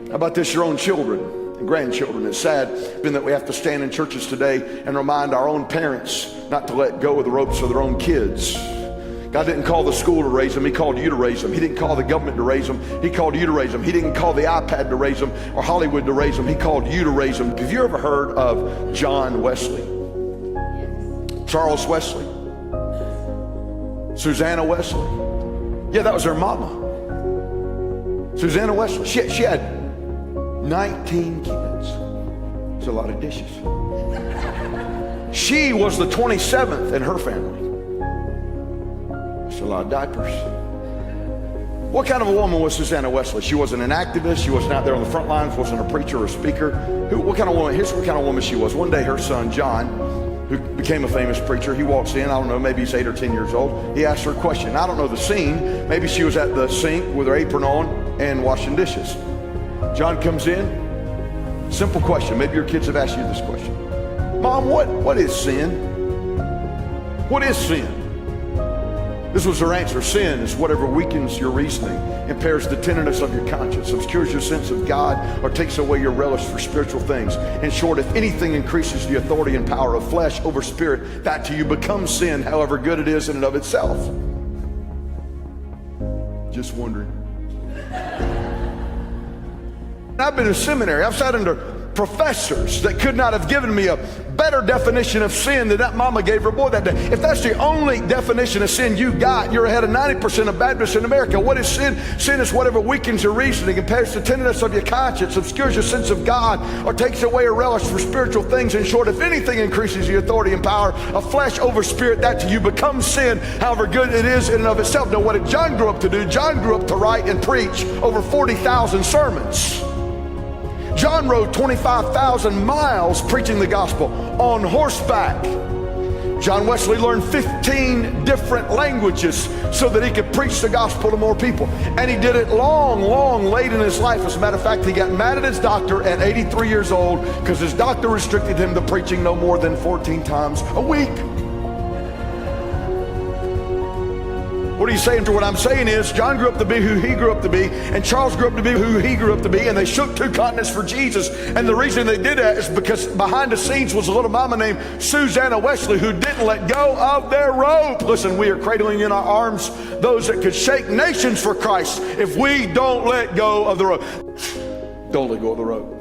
How about this, your own children and grandchildren? It's sad that we have to stand in churches today and remind our own parents not to let go of the ropes of their own kids. God didn't call the school to raise them. He called you to raise them. He didn't call the government to raise them. He called you to raise them. He didn't call the iPad to raise them or Hollywood to raise them. He called you to raise them. Have you ever heard of John Wesley? Charles Wesley? Susanna Wesley? Yeah, that was her mama. Susanna Wesley. She had 19 kids. It's a lot of dishes. She was the 27th in her family. It's a lot of diapers. What kind of a woman was Susanna Wesley? She wasn't an activist. She wasn't out there on the front lines. Wasn't a preacher or a speaker. What kind of woman? Here's what kind of woman she was. One day, her son John, who became a famous preacher, he walks in. I don't know, maybe he's 8 or 10 years old. He asked her a question. I don't know the scene. Maybe she was at the sink with her apron on and washing dishes. John comes in. Simple question. Maybe your kids have asked you this question. Mom, what is sin? What is sin? This was her answer. Sin is whatever weakens your reasoning, impairs the tenderness of your conscience, obscures your sense of God, or takes away your relish for spiritual things. In short, if anything increases the authority and power of flesh over spirit, that to you becomes sin, however good it is in and of itself. Just wondering. I've been in seminary. I've sat under professors that could not have given me a better definition of sin than that mama gave her boy that day. If that's the only definition of sin you got, you're ahead of 90% of Baptists in America. What is sin? Sin is whatever weakens your reasoning, impairs the tenderness of your conscience, obscures your sense of God, or takes away your relish for spiritual things. In short, if anything increases the authority and power of flesh over spirit, that to you becomes sin, however good it is in and of itself. Now, what did John grow up to do? John grew up to write and preach over 40,000 sermons. John rode 25,000 miles preaching the gospel on horseback. John Wesley learned 15 different languages so that he could preach the gospel to more people. And he did it long late in his life. As a matter of fact, he got mad at his doctor at 83 years old because his doctor restricted him to preaching no more than 14 times a week. What are you saying to what I'm saying is John grew up to be who he grew up to be, and Charles grew up to be who he grew up to be, and they shook 2 continents for Jesus. And the reason they did that is because behind the scenes was a little mama named Susanna Wesley who didn't let go of their rope. Listen, we are cradling in our arms those that could shake nations for Christ if we don't let go of the rope. Don't let go of the rope.